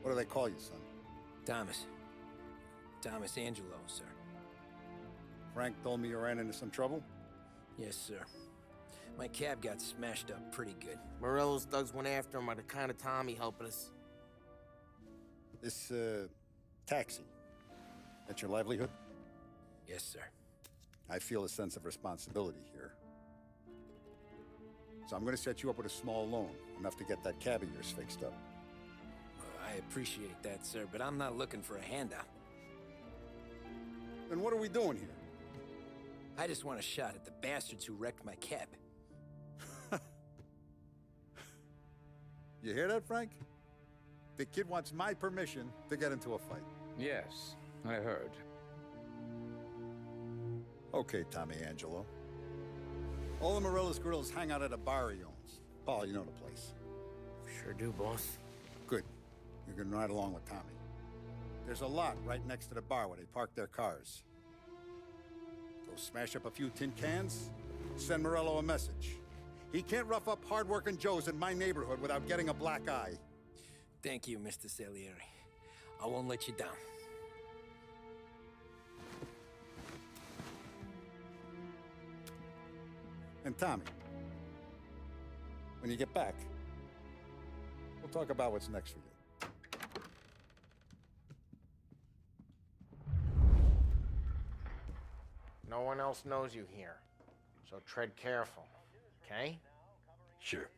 What do they call you, son? Thomas. Thomas Angelo, sir. Frank told me you ran into some trouble? Yes, sir. My cab got smashed up pretty good. Morello's thugs went after him by the kind of Tommy helping us. This, taxi. That's your livelihood? Yes, sir. I feel a sense of responsibility here. So I'm gonna set you up with a small loan, enough to get that cab of yours fixed up. I appreciate that, sir, but I'm not looking for a handout. Then what are we doing here? I just want a shot at the bastards who wrecked my cab. You hear that, Frank? The kid wants my permission to get into a fight. Yes, I heard. Okay, Tommy Angelo. All the Morello's girls hang out at a bar he owns. Paul, you know the place. Sure do, boss. Good. You're gonna ride along with Tommy. There's a lot right next to the bar where they park their cars. Go smash up a few tin cans, send Morello a message. He can't rough up hard-working Joes in my neighborhood without getting a black eye. Thank you, Mr. Salieri. I won't let you down. And Tommy, when you get back, we'll talk about what's next for you. No one else knows you here, so tread careful, okay? Sure.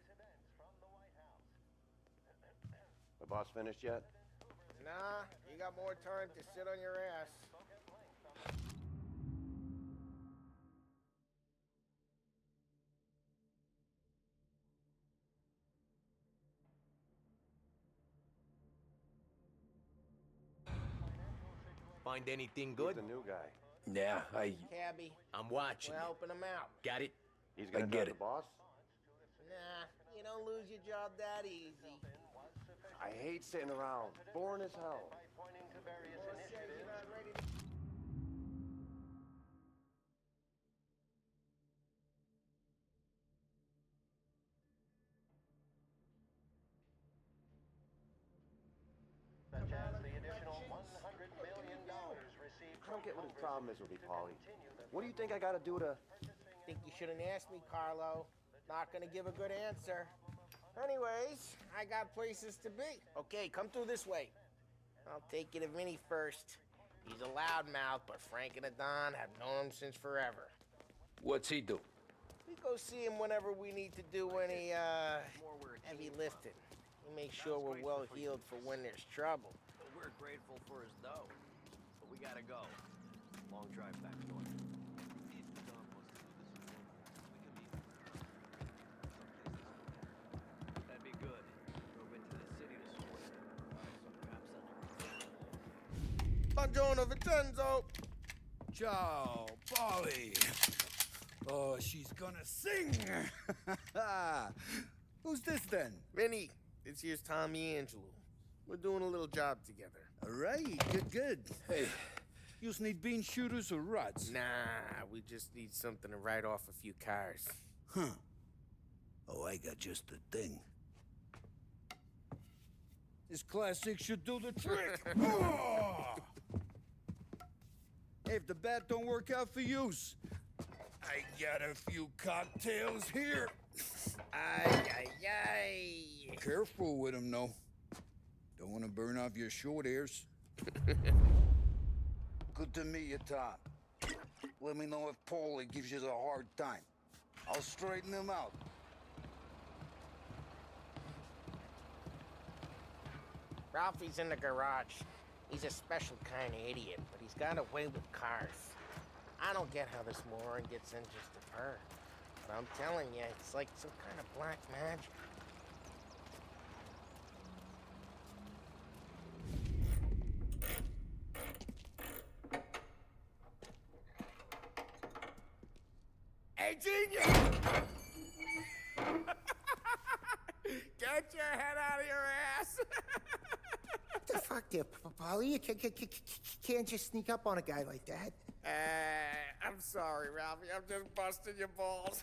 The boss finished yet? Nah, you got more time to sit on your ass. Find anything Who's good? the new guy? Yeah, Cabby, I'm watching. we're you. helping him out. Got it? He's gonna I get tell the it. boss? Nah, you don't lose your job that easy. I hate sitting around. Boring as hell. Boss says you're not ready to... Such as the additional $100 million received. I don't get what his problem is with me, Paulie. What do you think I gotta do to... Think you shouldn't ask me, Carlo. Not gonna give a good answer. Anyways, I got places to be. Okay, come through this way. I'll take you to Vinny first. He's a loudmouth, but Frank and the Don have known him since forever. What's he do? We go see him whenever we need to do any, heavy lifting. He makes sure we're well heeled for when there's trouble. Well, we're grateful for his dough, but we gotta go. Long drive back north. That'd be good. Drove into the city this morning. Some cops on Buongiorno, Vincenzo! Ciao, Polly. Oh, she's gonna sing. Who's this then? Vinny, this here's Tommy Angelo. We're doing a little job together. All right, good. Hey, you need bean shooters or rods? Nah, we just need something to write off a few cars. Huh. Oh, I got just the thing. This classic should do the trick. Oh! Hey, if the bat don't work out for yous, I got a few cocktails here. Ay, ay, ay. Careful with them, though. Don't want to burn off your short hairs. Good to meet you, Tom. Let me know if Paulie gives you a hard time. I'll straighten him out. Ralphie's in the garage. He's a special kind of idiot, but he's got a way with cars. I don't get how this moron gets in just a her. But I'm telling you, it's like some kind of black magic. Hey, genius! Get your head out of your ass! What the fuck there, Polly? You can't just sneak up on a guy like that. I'm sorry, Ralphie. I'm just busting your balls.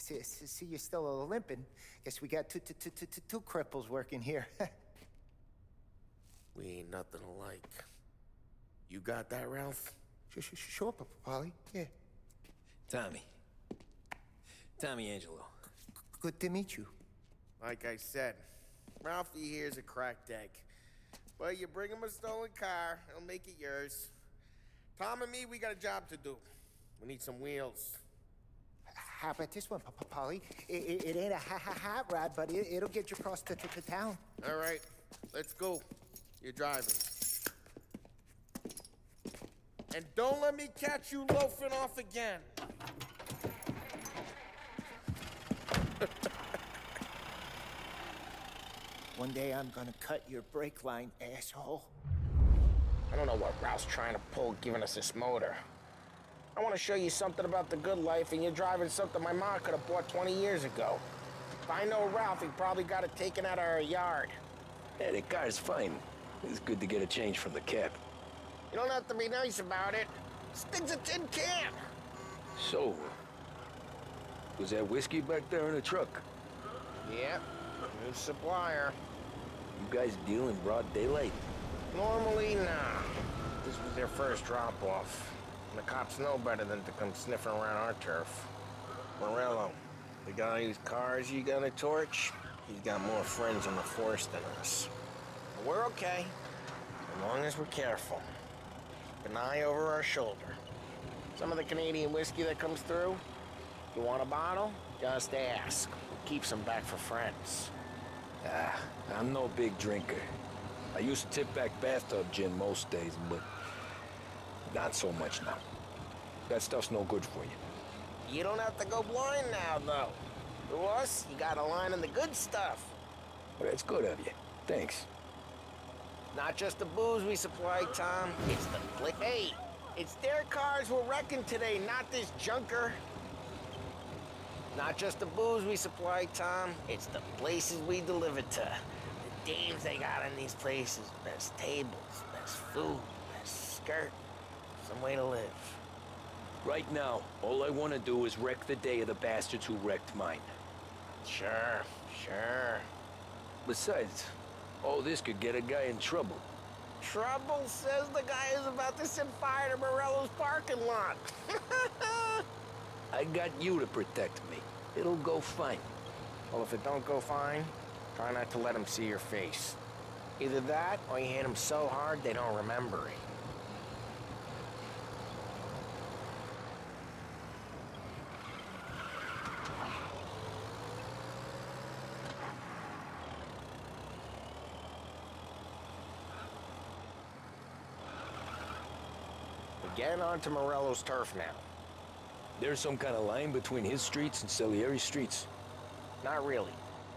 See you're still limping. Guess we got two cripples working here. We ain't nothing alike. You got that, Ralph? Sure, Paulie. Yeah. Tommy Angelo. Good to meet you. Like I said, Ralphie here's a cracked egg. But you bring him a stolen car, he'll make it yours. Tom and me, we got a job to do. We need some wheels. How about this one, Paulie? It ain't a hot rod, but it'll get you across to town. All right, let's go. You're driving. And don't let me catch you loafing off again. One day I'm gonna cut your brake line, asshole. I don't know what Ralph's trying to pull giving us this motor. I want to show you something about the good life, and you're driving something my mom could have bought 20 years ago. If I know Ralph, he probably got it taken out of our yard. Yeah, the car's fine. It's good to get a change from the cab. You don't have to be nice about it. This thing's a tin can. So, was that whiskey back there in the truck? Yeah, new supplier. You guys deal in broad daylight? Normally, nah. This was their first drop-off. And the cops know better than to come sniffing around our turf. Morello, the guy whose cars you gonna torch, he's got more friends on the force than us. But we're okay, as long as we're careful. Keep an eye over our shoulder. Some of the Canadian whiskey that comes through, you want a bottle? Just ask. Keep some back for friends. I'm no big drinker. I used to tip back bathtub gin most days, but not so much now. That stuff's no good for you. You don't have to go blind now, though. To us, you got a line on the good stuff. Well, that's good of you. Thanks. Not just the booze we supply, Tom. It's the flick. Hey, it's their cars we're wrecking today, not this junker. Not just the booze we supply, Tom. It's the places we deliver to. The dames they got in these places. Best tables, best food, best skirt. Some way to live. Right now, all I want to do is wreck the day of the bastards who wrecked mine. Sure. Besides, all this could get a guy in trouble. Trouble says the guy is about to set fire to Morello's parking lot. I got you to protect me. It'll go fine. Well, if it don't go fine, try not to let them see your face. Either that, or you hit them so hard they don't remember it. We're getting onto Morello's turf now. There's some kind of line between his streets and Salieri's streets. Not really.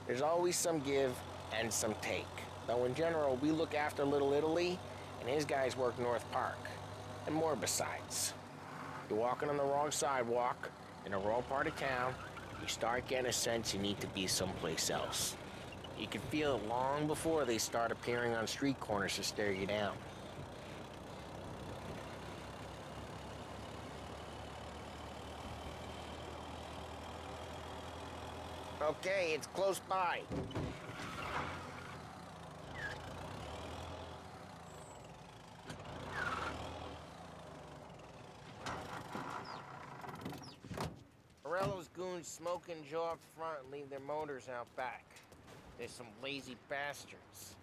There's always some give and some take. Though in general, we look after Little Italy, and his guys work North Park. And more besides. You're walking on the wrong sidewalk, in the wrong part of town, you start getting a sense you need to be someplace else. You can feel it long before they start appearing on street corners to stare you down. Okay, it's close by. Morello's goons smoke and jaw up front and leave their motors out back. There's some lazy bastards.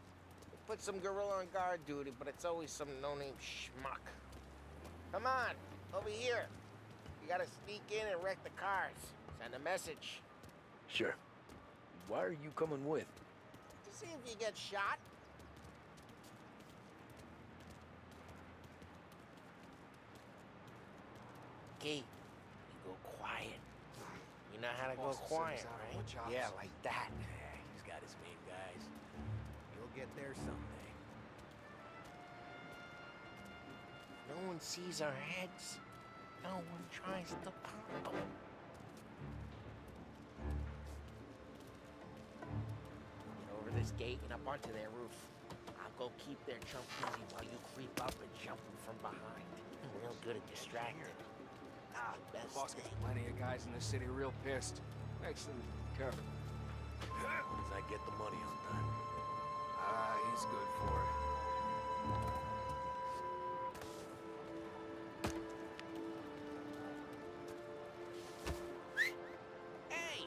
They put some gorilla on guard duty, but it's always some no-name schmuck. Come on, over here. You gotta sneak in and wreck the cars. Send a message. Sure. Why are you coming with? To see if you get shot. Okay, you go quiet. You know how to go quiet, right? Yeah, like that. Yeah, he's got his main guys. You'll get there someday. No one sees our heads. No one tries to pop them. Get over this gate and up onto their roof. I'll go keep their jump easy while you creep up and jump them from behind. I'm real good at distracting. Boss gets plenty of guys in this city real pissed. Excellent. Careful. As I get the money on time. Ah, he's good for it. Hey!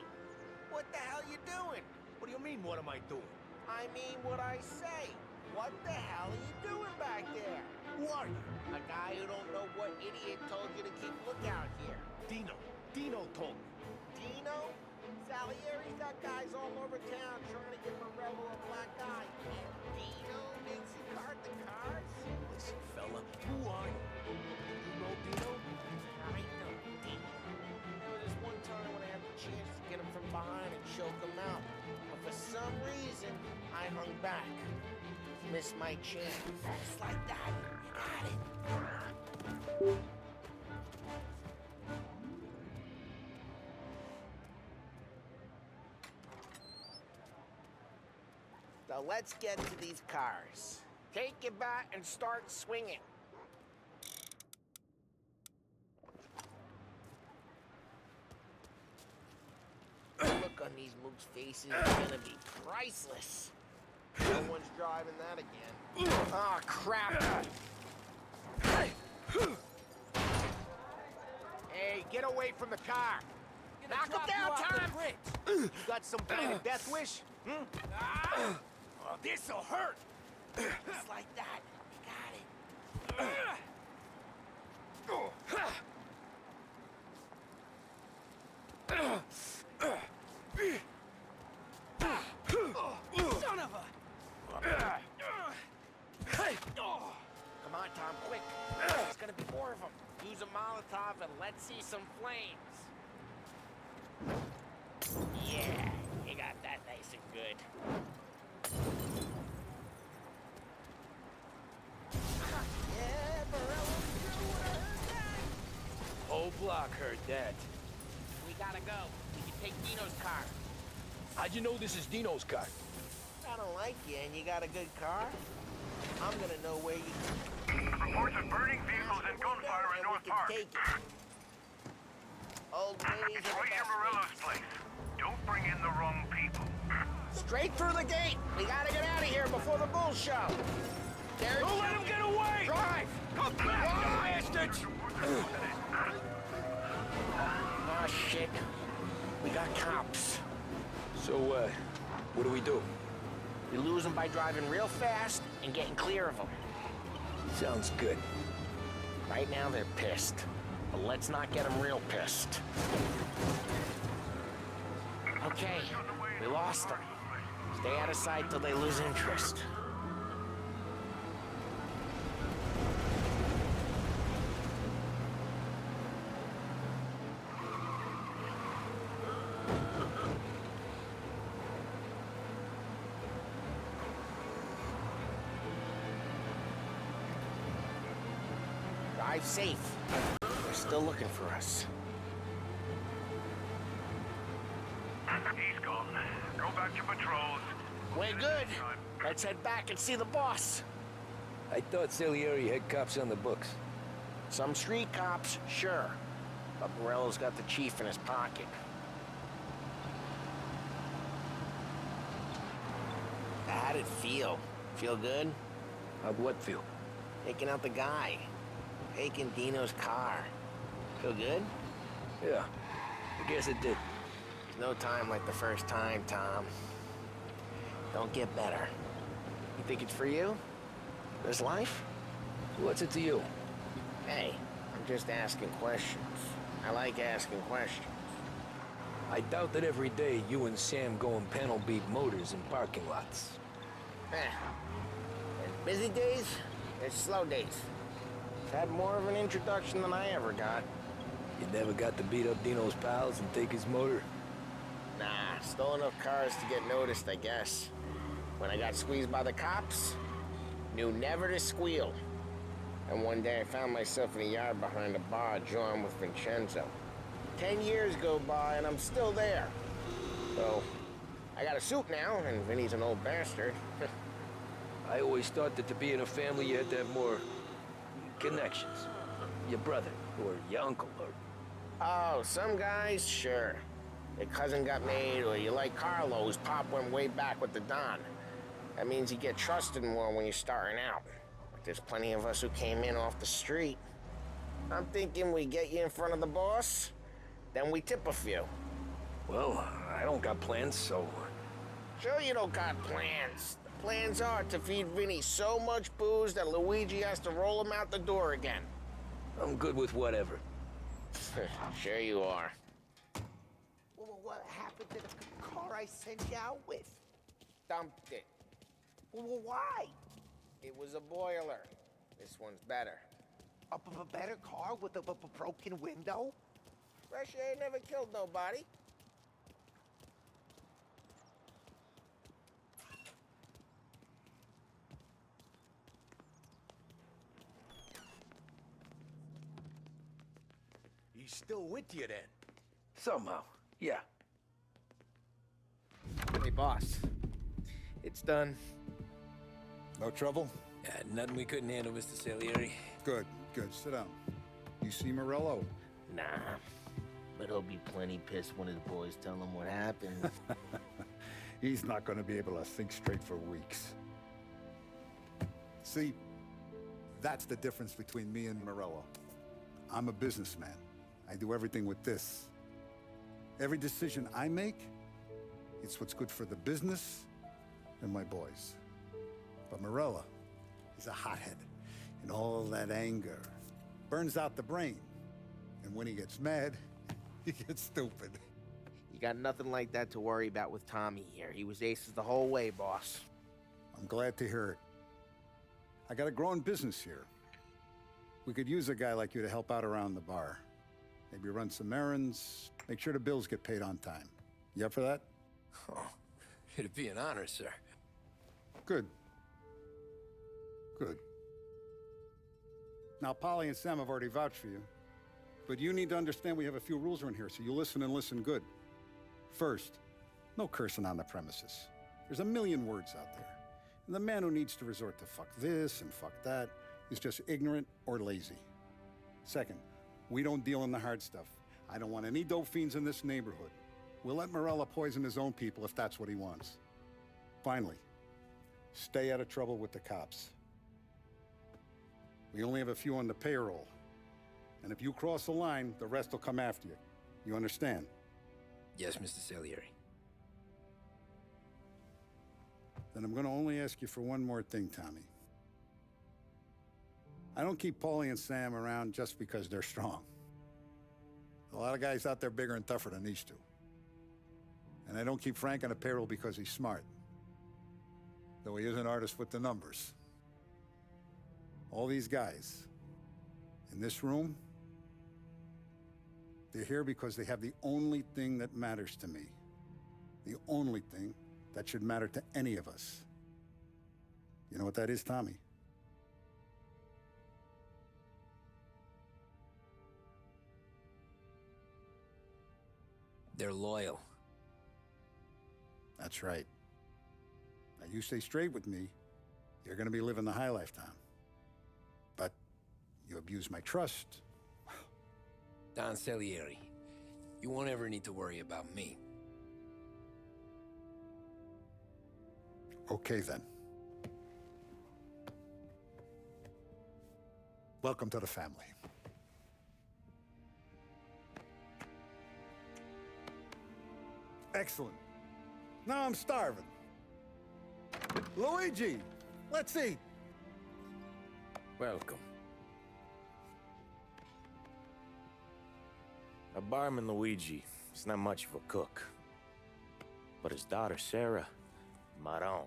What the hell you doing? What do you mean, what am I doing? I mean what I say. What the hell are you doing back there? Who are you? A guy who don't know what idiot told you to keep lookout here. Dino. Dino told me. Dino? Salieri's got guys all over town trying to give Morello a black eye. And Dino makes you cart the cars? Listen, fella, who are you? You know Dino? I know Dino. There was this one time when I had the chance to get him from behind and choke him out. But for some reason, I hung back. Missed my chance. Just like that. You got it. Now let's get to these cars. Take your bat and start swinging. The look on these mooks' faces is gonna be priceless. No one's driving that again. Oh, crap. Hey, get away from the car. Knock him down, Tom! You got some kind of death wish? Hmm? Ah! Oh, this'll hurt! Just like that. You got it. Son of a... Come on, Tom, quick. There's gonna be more of them. Use a Molotov and let's see some flames. Yeah, you got that nice and good. Yeah, Morello, you heard that? Whole block heard that. We gotta go. We can take Dino's car. How'd you know this is Dino's car? I don't like you and you got a good car. I'm gonna know where you... Reports of burning vehicles and gunfire in North Park. Take it. Old ladies It's are right the near best Morello's things. place. Don't bring in the wrong people. Straight through the gate. We gotta get out of here before the bull show. There's... Don't let him get away! Drive! Come back, you bastards! Oh, shit. We got cops. So, what do we do? We lose them by driving real fast and getting clear of them. Sounds good. Right now, they're pissed. But let's not get them real pissed. Okay, we lost them. Stay out of sight till they lose interest. Drive safe. They're still looking for us. He's gone. Go back to patrols. We're good. Let's head back and see the boss. I thought Salieri had cops on the books. Some street cops, sure. But Morello's got the chief in his pocket. How'd it feel? Feel good? How'd what feel? Taking out the guy. Taking Dino's car. Feel good? Yeah, I guess it did. There's no time like the first time, Tom. Don't get better. You think it's for you? This life? What's it to you? Hey, I'm just asking questions. I like asking questions. I doubt that every day you and Sam go and panel beat motors in parking lots. There's busy days, there's slow days. Had more of an introduction than I ever got. You never got to beat up Dino's pals and take his motor? Nah, stole enough cars to get noticed, I guess. When I got squeezed by the cops, knew never to squeal. And one day I found myself in a yard behind a bar drawing with Vincenzo. 10 years go by and I'm still there. So, I got a suit now, and Vinny's an old bastard. I always thought that to be in a family you had to have more connections. Your brother, or your uncle, or... Oh, some guys, sure. Your cousin got made, or you like Carlo's pop went way back with the Don. That means you get trusted more when you're starting out. But there's plenty of us who came in off the street. I'm thinking we get you in front of the boss, then we tip a few. Well, I don't got plans, so... Sure you don't got plans. The plans are to feed Vinny so much booze that Luigi has to roll him out the door again. I'm good with whatever. Sure you are. Well, what happened to the car I sent you out with? Dumped it. Well, why? It was a boiler. This one's better. A better car with a broken window? Fresh air never killed nobody. He's still with you then? Somehow, yeah. Hey, boss. It's done. No trouble? Yeah, nothing we couldn't handle, Mr. Salieri. Good, good. Sit down. You see Morello? Nah. But he'll be plenty pissed when his boys tell him what happened. He's not going to be able to think straight for weeks. See, that's the difference between me and Morello. I'm a businessman. I do everything with this. Every decision I make, it's what's good for the business and my boys. But Morello, he's a hothead. And all that anger burns out the brain. And when he gets mad, he gets stupid. You got nothing like that to worry about with Tommy here. He was aces the whole way, boss. I'm glad to hear it. I got a growing business here. We could use a guy like you to help out around the bar. Maybe run some errands, make sure the bills get paid on time. You up for that? Oh, it'd be an honor, sir. Good. Good. Now, Polly and Sam have already vouched for you. But you need to understand we have a few rules around here, so you listen and listen good. First, no cursing on the premises. There's a million words out there. And the man who needs to resort to fuck this and fuck that is just ignorant or lazy. Second, we don't deal in the hard stuff. I don't want any dope fiends in this neighborhood. We'll let Morella poison his own people if that's what he wants. Finally, stay out of trouble with the cops. We only have a few on the payroll. And if you cross the line, the rest will come after you. You understand? Yes, Mr. Salieri. Then I'm going to only ask you for one more thing, Tommy. I don't keep Paulie and Sam around just because they're strong. A lot of guys out there bigger and tougher than these two. And I don't keep Frank on the payroll because he's smart. Though he is an artist with the numbers. All these guys in this room, they're here because they have the only thing that matters to me. The only thing that should matter to any of us. You know what that is, Tommy? They're loyal. That's right. Now, you stay straight with me, you're gonna be living the high life, Tom. But you abuse my trust. Don Salieri, you won't ever need to worry about me. Okay, then. Welcome to the family. Excellent. Now I'm starving. Luigi, let's eat. Welcome. A barman Luigi is not much of a cook. But his daughter, Sarah, Maron.